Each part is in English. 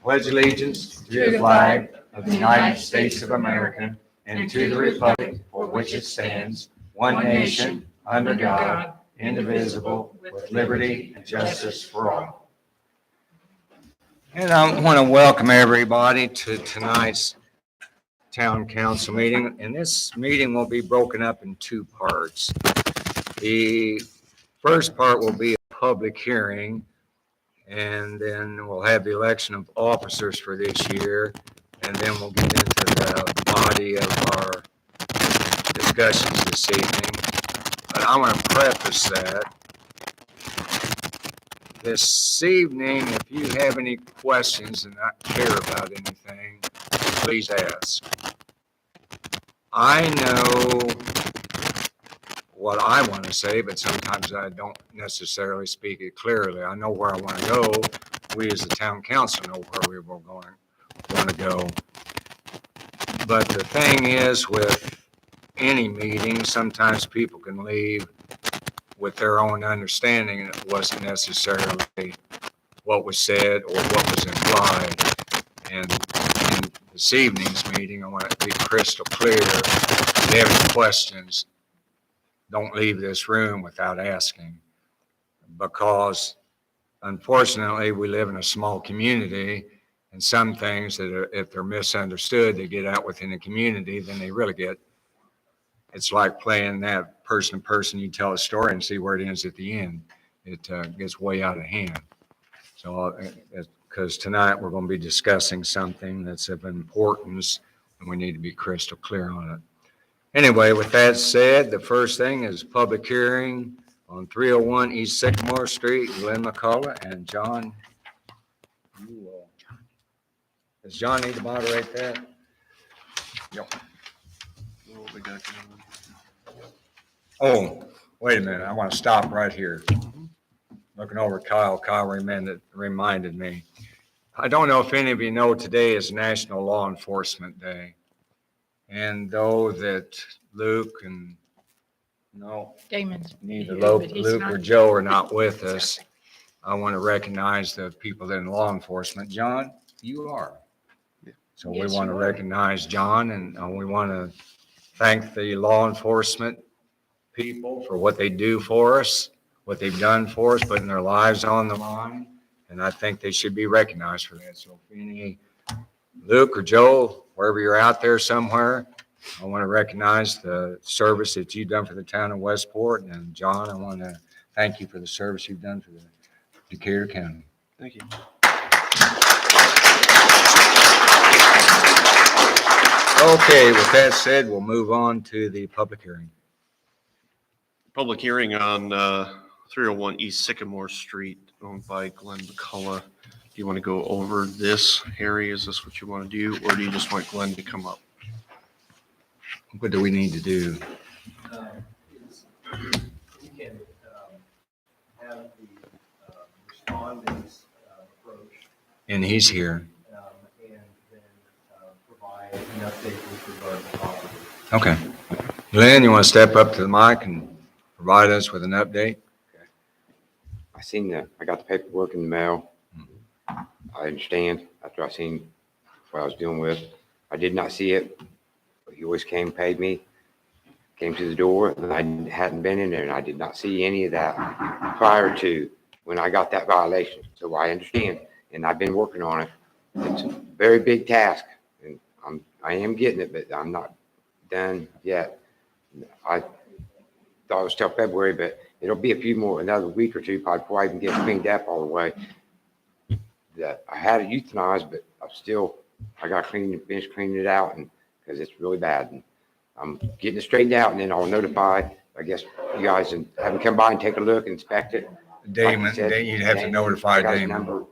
pledge allegiance to the flag of the United States of America and to the republic for which it stands, one nation, under God, indivisible, with liberty and justice for all. And I want to welcome everybody to tonight's town council meeting. And this meeting will be broken up in two parts. The first part will be a public hearing, and then we'll have the election of officers for this year, and then we'll get into the body of our discussions this evening. But I want to preface that this evening, if you have any questions and not care about anything, please ask. I know what I want to say, but sometimes I don't necessarily speak it clearly. I know where I want to go. We as the town council know where we will want to go. But the thing is, with any meeting, sometimes people can leave with their own understanding, and it wasn't necessarily what was said or what was implied. And in this evening's meeting, I want it to be crystal clear. If you have any questions, don't leave this room without asking, because unfortunately we live in a small community, and some things that are, if they're misunderstood, they get out within the community, then they really get, it's like playing that person to person. You tell a story and see where it ends at the end. It gets way out of hand. So because tonight we're going to be discussing something that's of importance, and we need to be crystal clear on it. Anyway, with that said, the first thing is public hearing on 301 East Sycamore Street, Glenn McCullough. And John, does John need to moderate that? Yep. Oh, wait a minute. I want to stop right here. Looking over Kyle. Kyle reminded me. I don't know if any of you know today is National Law Enforcement Day. And though that Luke and Damon's neither here, but he's Luke not. or Joe are not with us, I want to recognize the people in law enforcement. John, you are. So we Yes, want to you are. recognize John, and we want to thank the law enforcement people for what they do for us, what they've done for us, putting their lives on the line. And I think they should be recognized for that. So if any Luke or Joe, wherever you're out there somewhere, I want to recognize the service that you've done for the town of Westport. And John, I want to thank you for the service you've done for the Decatur County. Thank you. Okay, with that said, we'll move on to the public hearing. Public hearing on 301 East Sycamore Street, owned by Glenn McCullough. Do you want to go over this, Harry? Is this what you want to do, or do you just want Glenn to come up? What do we need to do? You can have the respondents approach And he's here. and then provide an update with regard to property. Okay. Glenn, you want to step up to the mic and provide us with an update? I got the paperwork in the mail. I understand after I seen what I was dealing with. I did not see it, but he always came, paid me, came to the door, and I hadn't been in there, and I did not see any of that prior to when I got that violation. So I understand, and I've been working on it. It's a very big task, and I am getting it, but I'm not done yet. I thought it was till February, but it'll be another week or two probably before I even get cleaned up all the way. That I had it euthanized, but I got to finish cleaning it out, and because it's really bad. And I'm getting it straightened out, and then I'll notify, I guess, you guys and have them come by and take a look, inspect it. Damon, Like I said, you'd have to notify I got his Damon. number,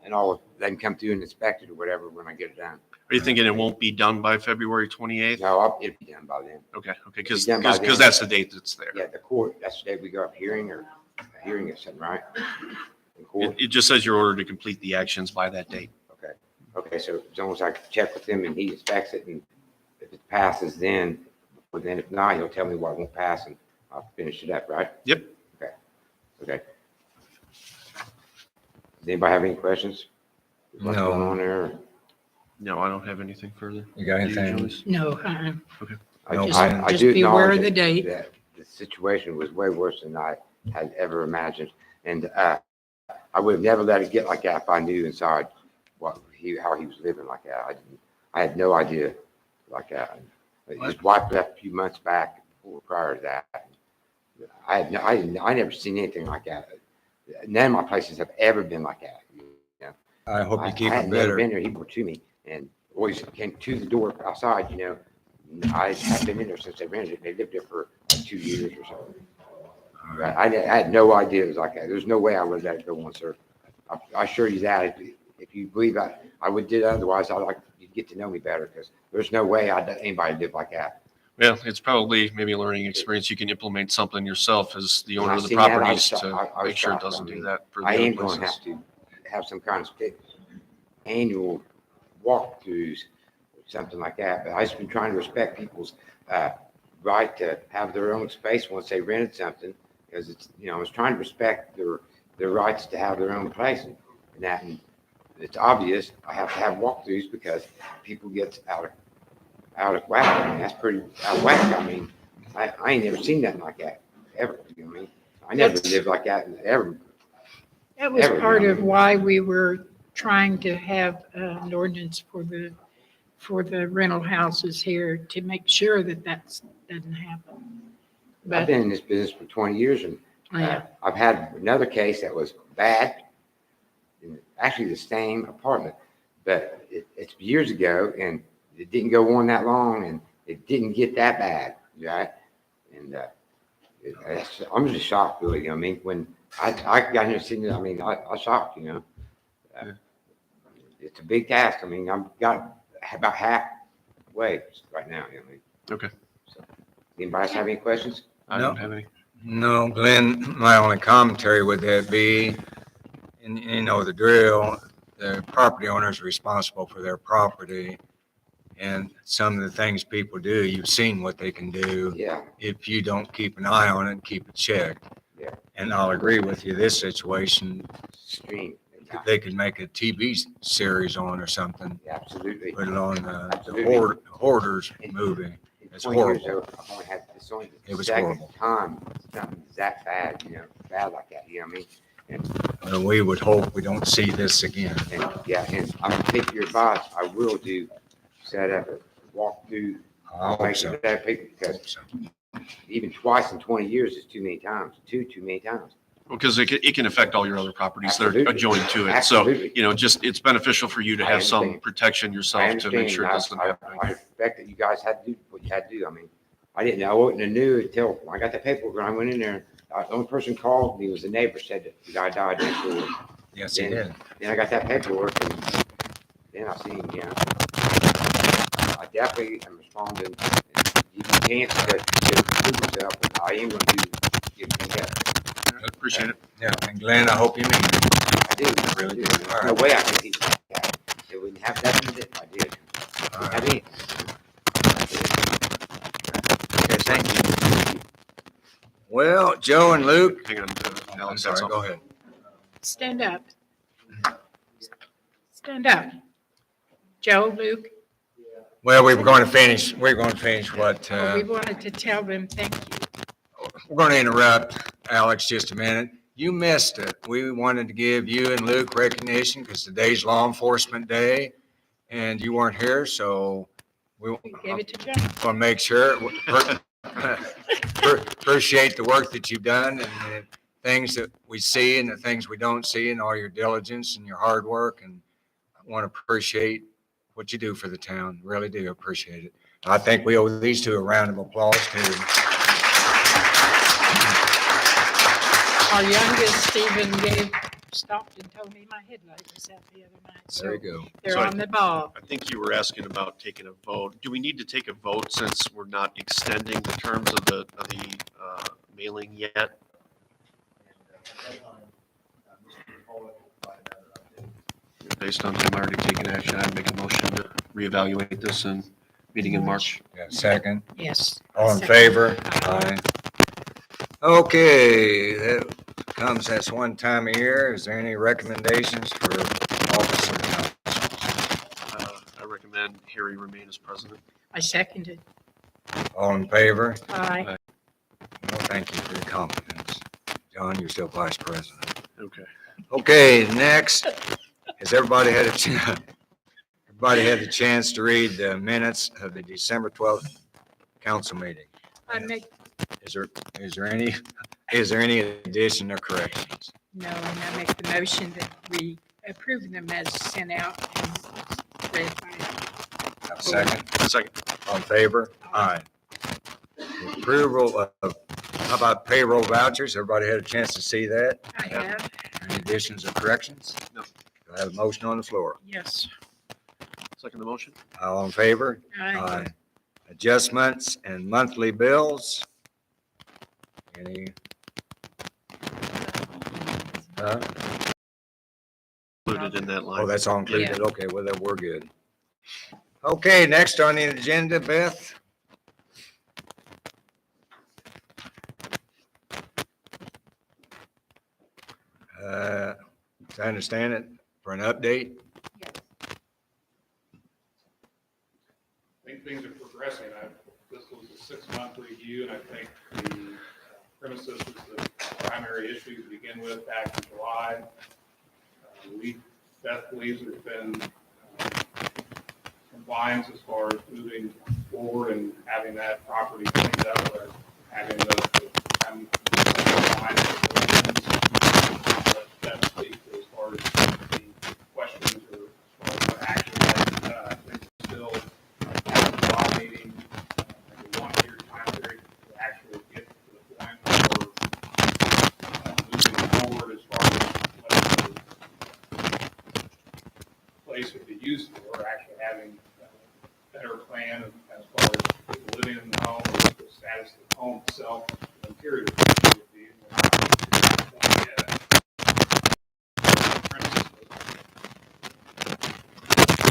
and I'll let him come through and inspect it or whatever when I get it done. Are you thinking it won't be done by February 28th? No, it'll be done by then. Okay, because Be done by then. that's the date that's there. Yeah, the court, that's the day we go up hearing or something, right? In court. It just says you're ordered to complete the actions by that date. Okay, so as long as I check with him and he inspects it, and if it passes then, but then if not, he'll tell me what won't pass and I'll finish it up, right? Yep. Okay. Does anybody have any questions? What's No. going on there? No, I don't have anything further. You got Do you, anything? Joyce? No, No, I just do be aware acknowledge of the date. that the situation was way worse than I had ever imagined. And I would have never let it get like that if I knew inside how he was living like that. I had no idea like that. His wife left a few months back prior to that. I never seen anything like that. None of my places have ever been like that. I hope you keep I it had never better. been there. He brought to me and always came to the door outside, I had been in there since they rented it. They lived there for like 2 years or something. But I had no idea it was like that. There's no way I would let it go on, sir. I assure you that. If you believe I would do otherwise, I'd like you to get to know me better because there's no way I'd let anybody live like that. Well, it's probably maybe a learning experience. You can implement something yourself as the owner When I of the seen that, I properties was to shocked. I was make sure it shocked. doesn't I do mean, that for the I other am going to places. have to have some kind of annual walkthroughs, something like that. But I've just been trying to respect people's right to have their own space once they rented something, because it's, I was trying to respect their rights to have their own place and that. And it's obvious I have to have walkthroughs because people get out of whack. I mean, that's pretty out of whack. I mean, I ain't never seen nothing like that ever. You know what I mean? I never That's- lived like that ever. That was Ever, part you know. of why we were trying to have an ordinance for the rental houses here to make sure that doesn't happen. I've But, been in this business for 20 years and yeah, I've had another case that was bad, in actually the same apartment, but it's years ago and it didn't go on that long and it didn't get that bad, right? And I'm just shocked, really. I mean, when I got here sitting there, I mean, I shocked, It's a big task. I mean, I've got about halfway right now. You know what I mean? Okay. So, anybody else have any questions? I No. don't have any. No, Glenn, my only commentary would that be, and you know the drill, the property owner is responsible for their property. And some of the things people do, you've seen what they can do Yeah, if you don't keep an eye on it and keep it checked. Yeah. And I'll agree with you, this situation, stream. they could make a TV series on or something, Yeah, absolutely. put it on the Absolutely. Hoarders movie. In It's 20 years, horrible. though, I've only had this only It was second horrible. time something's that bad, bad like that. You know what I mean? And we would hope we don't see this again. And yeah, and I'm gonna take your advice. I will set up a walkthrough. I hope so. Because even twice in 20 years is too many times. Too many times. Because it can affect all your other properties that are Absolutely. adjoined to it. Absolutely. So, just, it's beneficial for you to I have some understand. protection I yourself to understand. make sure it I- doesn't I happen. respect that you guys had to do what you had to do. I mean, I didn't know. I wouldn't have knew until I got the paperwork. When I went in there, the only person called me was the neighbor, said that the guy died next door. Yes, he did. Then I got that paperwork and then I seen, I definitely am responding. And you can chance to prove yourself, but I am going to give it together. Appreciate it. Yeah, and Glenn, I hope you mean it. I do. Really do. good. There's All no right. way I could keep that. It wouldn't have nothing to do if I did. All right. I mean, Okay, thank you. Well, Joe and Luke, Hang on. I'm Alex, sorry, that's go all. ahead. stand up. Stand up. Joe, Luke, Well, we're going to finish what, we wanted to tell them thank you. we're going to interrupt Alex just a minute. You missed it. We wanted to give you and Luke recognition because today's Law Enforcement Day and you weren't here, so we We gave it to John. want to make sure, appreciate the work that you've done and the things that we see and the things we don't see and all your diligence and your hard work. And I want to appreciate what you do for the town. Really do appreciate it. I think we owe these two a round of applause too. Our youngest, Stephen, stopped and told me my headlight was out the other night. There So you go. they're So on the ball. I think you were asking about taking a vote. Do we need to take a vote since we're not extending the terms of the mailing yet? Based on him already taking action, I'd make a motion to reevaluate this and meeting in March. Got a second? Yes. All in Second. favor? Aye. Okay, that comes, that's one time a year. Is there any recommendations for officer and Harry remain as president. I seconded. All in favor? Aye. Well, thank you for your confidence. John, you're still vice president. Okay. Okay, next, has everybody had a chance to read the minutes of the December 12th council meeting? I make, Is there any addition or corrections? no, and I make the motion that we approve them as sent out and read by. Have a second? Second. All in favor? Aye. Approval of, how about payroll vouchers? Everybody had a chance to see that? I have, Any additions or corrections? No. Do I have a motion on the floor? yes. Second the motion? All in favor? Aye. Adjustments and monthly bills? Any? Included in that line. Oh, that's all included? Okay, well, then we're good. Okay, next on the agenda, Beth? As I understand it, for an update? I think things are progressing. This was a 6-month review, and I think the premises was the primary issue to begin with back in July. Beth believes there's been compliance as far as moving forward and having that property cleaned up, or having the that speaks as far as the questions or as far as what actually has been done. I think still law meeting, like a 1-year time period to actually get to the point where moving forward as far as what the place would be used for, actually having a better plan as far as people living in the home, or the status of the home itself, the interior would be. We're not to that point yet.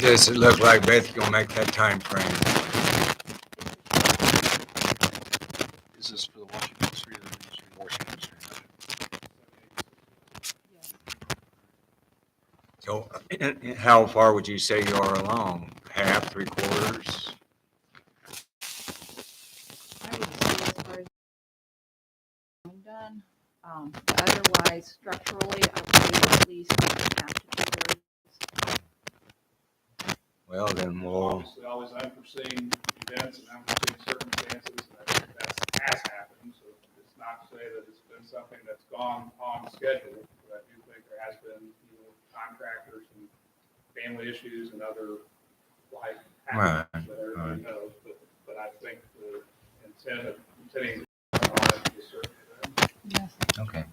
Does it look like Beth gonna make that time frame? Is this for the Washington Street or the Street? Washington Street. So how far would you say you are along? Half, 3/4? I would say as far as I'm done, otherwise structurally, I believe at least half to 2/3. Well, then we'll, Obviously, always unforeseen events and unforeseen circumstances, and I think that has happened, so it's not to say that it's been something that's gone on schedule, but I do think there has been, contractors and family issues and other life Right, happenings that everybody right. knows, but I think the intending on it is certainly there. Yes. okay.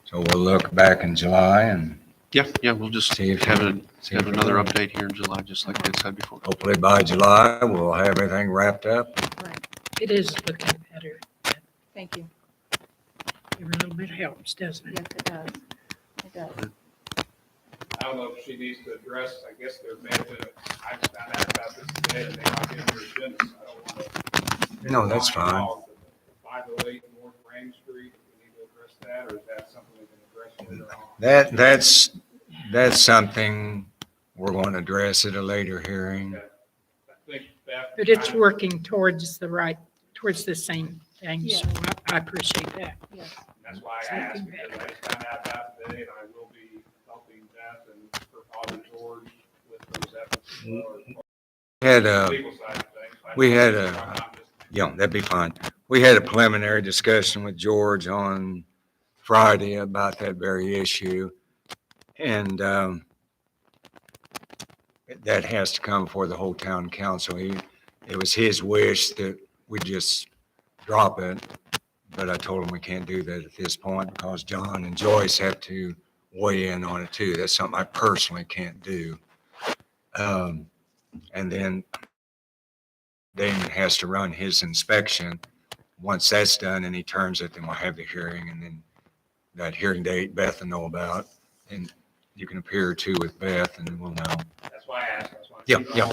So we'll look back in July and Yeah, we'll just See if- have see if another we're- update here in July, just like I said before. hopefully by July, we'll have everything wrapped up. Right, It is looking better. thank you. Every little bit helps, doesn't Yes, it? it does. It does. I don't know if she needs to address, I guess there may have been, I just found out about this today, and they might be on your agenda, so I don't want to. No, that's fine. 508 North Rain Street, do we need to address that, or is that something we can address later on? That's something we're going to address at a later hearing. I think Beth. But it's working towards the same thing, so Yeah. I appreciate that. Yes. That's why I asked, because I just found out about it today, and I will be helping Beth and her father George with those efforts as well. Had The a, legal side of things. we had a- I'm not just- yeah, that'd be fine. We had a preliminary discussion with George on Friday about that very issue. And that has to come before the whole town council. It was his wish that we just drop it. But I told him we can't do that at this point because John and Joyce have to weigh in on it too. That's something I personally can't do. And then Damon has to run his inspection. Once that's done and he turns it, then we'll have the hearing, and then that hearing date Beth will know about. And you can appear too with Beth and we'll know. That's why I asked. That's why. Yeah.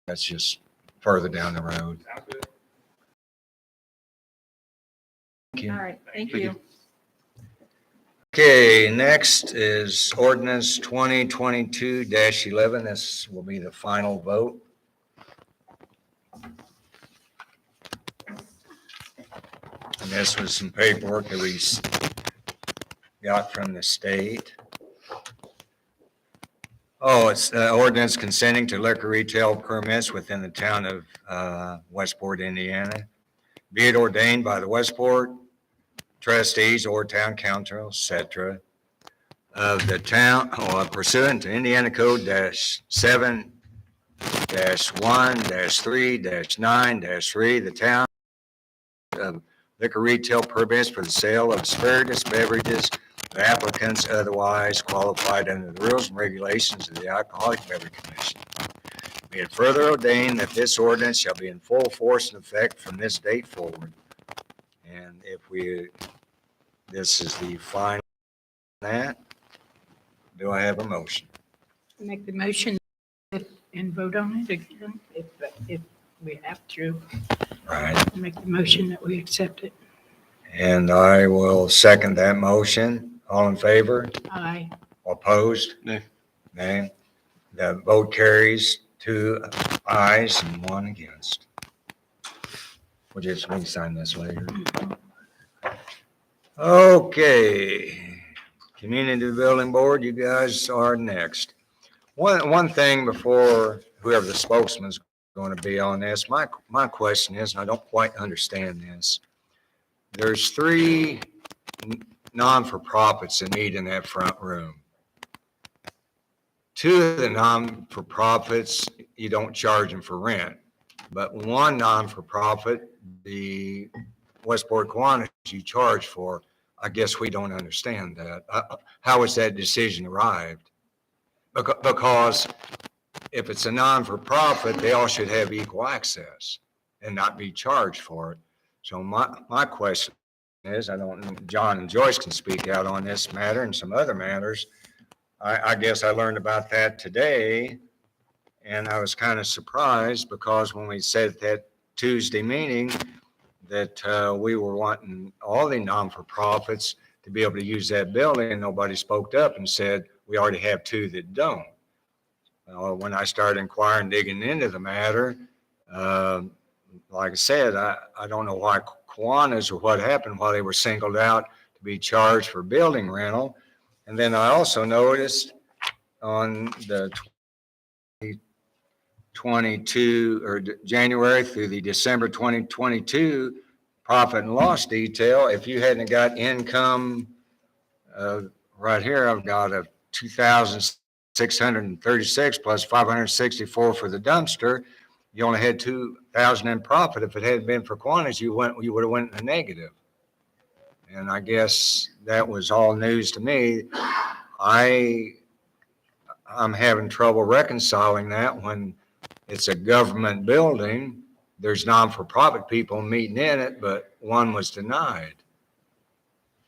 That's just further down the road. Sounds good. Thank you. All right, thank Thank you. you. Okay, next is ordinance 2022-11. This will be the final vote. And this was some paperwork that we got from the state. Oh, it's ordinance consenting to liquor retail permits within the town of Westport, Indiana. Be it ordained by the Westport trustees or town council, et cetera, of the town, pursuant to Indiana Code -7-1-3-9-3, the town of liquor retail permits for the sale of spirituous beverages to applicants otherwise qualified under the rules and regulations of the Alcoholic Beverage Commission. Be it further ordained that this ordinance shall be in full force and effect from this date forward. And this is the final that. Do I have a motion? Make the motion and vote on it again if we have to. Right. Make the motion that we accept it. And I will second that motion. All in favor? Aye. Opposed? Nay. Nay. The vote carries 2 ayes and 1 against. We'll just re-sign this later. Okay. Community Building Board, you guys are next. One thing before whoever the spokesman's going to be on this, my question is, and I don't quite understand this. There's 3 non-for-profits that meet in that front room. 2 of the non-for-profits, you don't charge them for rent. But one non-for-profit, the Westport Kiwanis, you charge for. I guess we don't understand that. How was that decision arrived? Because if it's a non-for-profit, they all should have equal access and not be charged for it. So my question is, I don't know, John and Joyce can speak out on this matter and some other matters. I guess I learned about that today, and I was kind of surprised because when we said at that Tuesday meeting that we were wanting all the non-for-profits to be able to use that building, and nobody spoke up and said, we already have 2 that don't. When I started inquiring, digging into the matter, like I said, I don't know why Kiwanis or what happened, why they were singled out to be charged for building rental. And then I also noticed on the 2022 or January through the December 2022 profit and loss detail, if you hadn't got income, right here, I've got a 2,636 plus 564 for the dumpster. You only had 2,000 in profit. If it hadn't been for Kiwanis, you would have went in the negative. And I guess that was all news to me. I'm having trouble reconciling that when it's a government building. There's non-for-profit people meeting in it, but one was denied.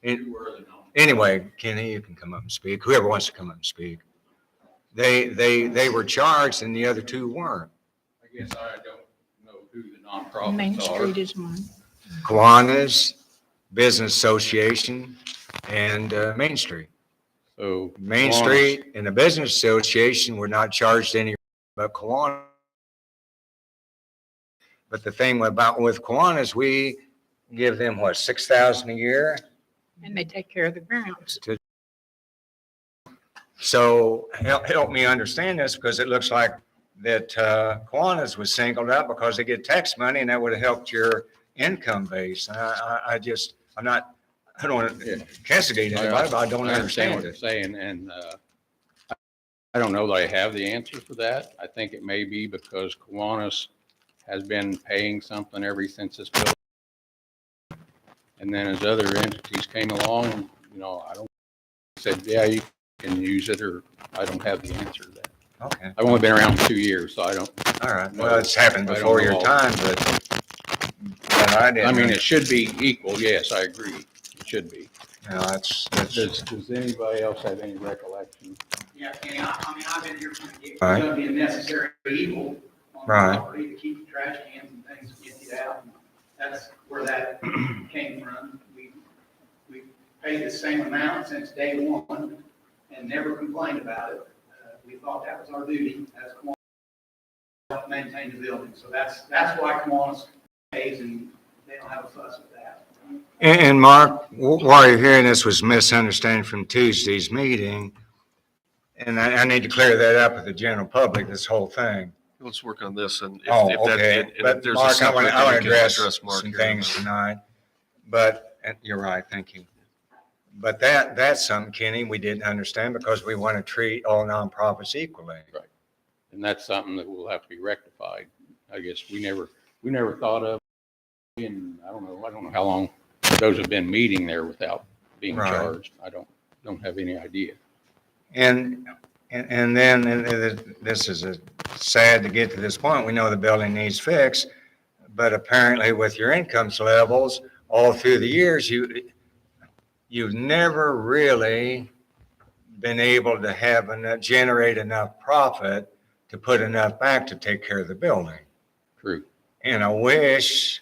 Anyway, Kenny, you can come up and speak. Whoever wants to come up and speak. They were charged and the other 2 weren't. I guess I don't know who the nonprofits Main are. Street is one. Kiwanis Business Association and Main Street. So. Main Kiwanis- Street and the Business Association were not charged any, but Kiwanis. But the thing with Kiwanis, we give them what, 6,000 a year? And they take care of the grounds. So help me understand this, because it looks like that Kiwanis was singled out because they get tax money and that would have helped your income base. I don't want to castigate anybody, but I don't understand what it. you're saying, and I don't know that I have the answer for that. I think it may be because Kiwanis has been paying something ever since this building. And then as other entities came along, I don't, said, yeah, you can use it, or I don't have the answer to that. Okay, I've only been around 2 years, so I don't, all right. Well, it's happened I don't before know your all. time, but I didn't. I mean, it should be equal. Yes, I agree. It should be. That's Does anybody else have any recollection? Yeah, Kenny, I mean, I've been here from the get, it's Right. gonna be a necessary evil on the Right. property to keep the trash cans and things emptied out. That's where that came from. We paid the same amount since day one and never complained about it. We thought that was our duty as Kiwanis to help maintain the building. So that's why Kiwanis pays, and they don't have a fuss with that. And Mark, while you're hearing this was misunderstanding from Tuesday's meeting, and I need to clear that up with the general public, this whole thing. Let's work on this and Oh, if that, okay. and if But there's a Mark, I separate, want then we to can address Mark some here. things tonight. But, and you're right, thank you. But that's something, Kenny, we didn't understand because we want to treat all nonprofits equally. And that's something that will have to be rectified. I guess we never thought of, and I don't know how long those have been meeting there without being Right. charged. I don't have any idea. And then, this is sad to get to this point, we know the building needs fixed, but apparently with your incomes levels, all through the years, you've never really been able to generate enough profit to put enough back to take care of the building. True. And I wish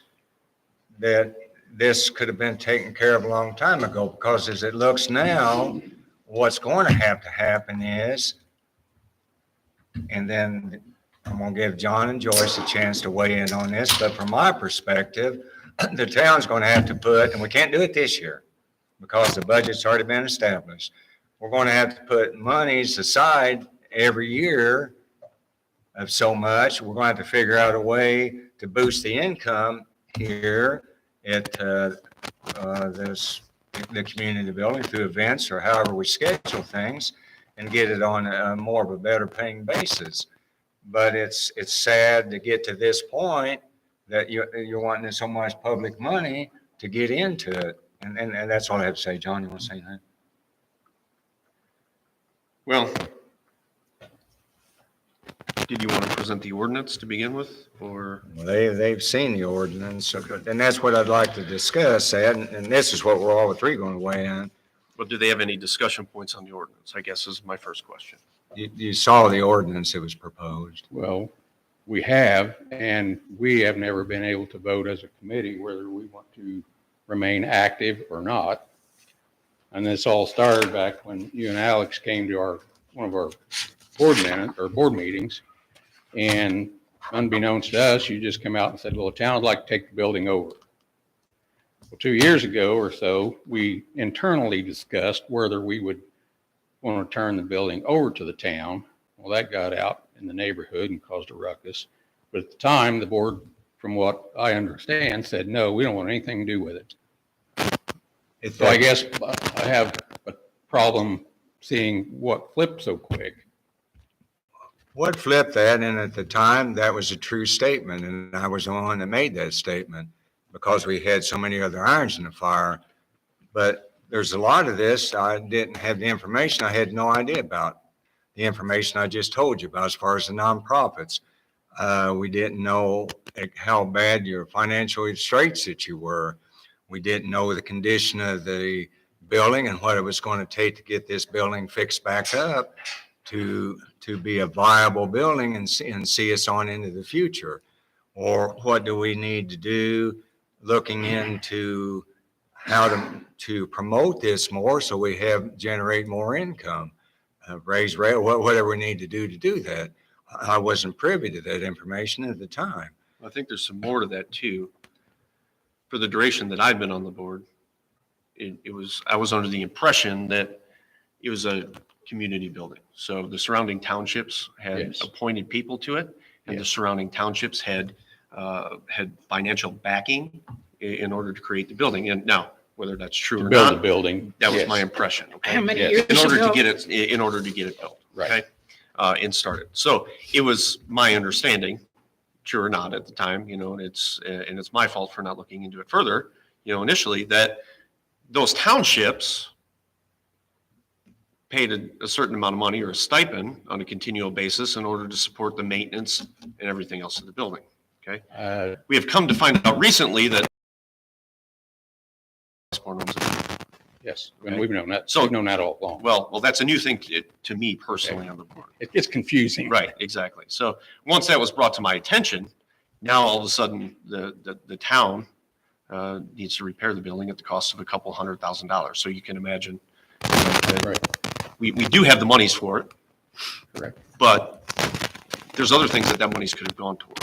that this could have been taken care of a long time ago, because as it looks now, what's going to happen is, and then I'm going to give John and Joyce a chance to weigh in on this, but from my perspective, the town's going to have to put, and we can't do it this year because the budget's already been established. We're going to have to put monies aside every year of so much. We're going to have to figure out a way to boost the income here at the community building through events or however we schedule things, and get it on a more of a better paying basis. But it's sad to get to this point that you're wanting so much public money to get into it. And that's all I have to say. John, you want to say that? Well, did you want to present the ordinance to begin with, or? Well, they've seen the ordinance, and that's what I'd like to discuss, and this is what we're all three going to weigh in. Well, do they have any discussion points on the ordinance? I guess is my first question. You saw the ordinance that was proposed. Well, we have, and we have never been able to vote as a committee whether we want to remain active or not. And this all started back when you and Alex came to one of our board meetings. And unbeknownst to us, you just come out and said, well, the town would like to take the building over. Well, 2 years ago or so, we internally discussed whether we would want to turn the building over to the town. Well, that got out in the neighborhood and caused a ruckus. But at the time, the board, from what I understand, said, no, we don't want anything to do with it. So I guess I have a problem seeing what flipped so quick. What flipped that, and at the time, that was a true statement, and I was the one that made that statement because we had so many other irons in the fire. But there's a lot of this, I didn't have the information, I had no idea about the information I just told you about as far as the nonprofits. We didn't know how bad your financial straits that you were. We didn't know the condition of the building and what it was going to take to get this building fixed back up to be a viable building and see us on into the future. Or what do we need to do looking into how to promote this more so we generate more income, raise rate, whatever we need to do that. I wasn't privy to that information at the time. I think there's some more to that too. For the duration that I've been on the board, I was under the impression that it was a community building. So the surrounding townships had Yes. appointed people to it, and the Yes. surrounding townships had financial backing in order to create the building. And now, whether that's true To or build the not, building. that was yes. my impression. Okay? How many Yes. years In order ago? to get it built. Right. Okay? And started. So it was my understanding, true or not at the time, and it's my fault for not looking into it further, initially, that those townships paid a certain amount of money or a stipend on a continual basis in order to support the maintenance and everything else of the building. Okay. We have come to find out recently that Yes, Okay. and we've known that. So- We've known that all along. well, that's a new thing to me personally on the board. It gets confusing. Right, exactly. So once that was brought to my attention, now all of a sudden the town needs to repair the building at the cost of a couple $100,000. So you can imagine, that Right. we do have the monies for it, Correct. but there's other things that monies could have gone toward.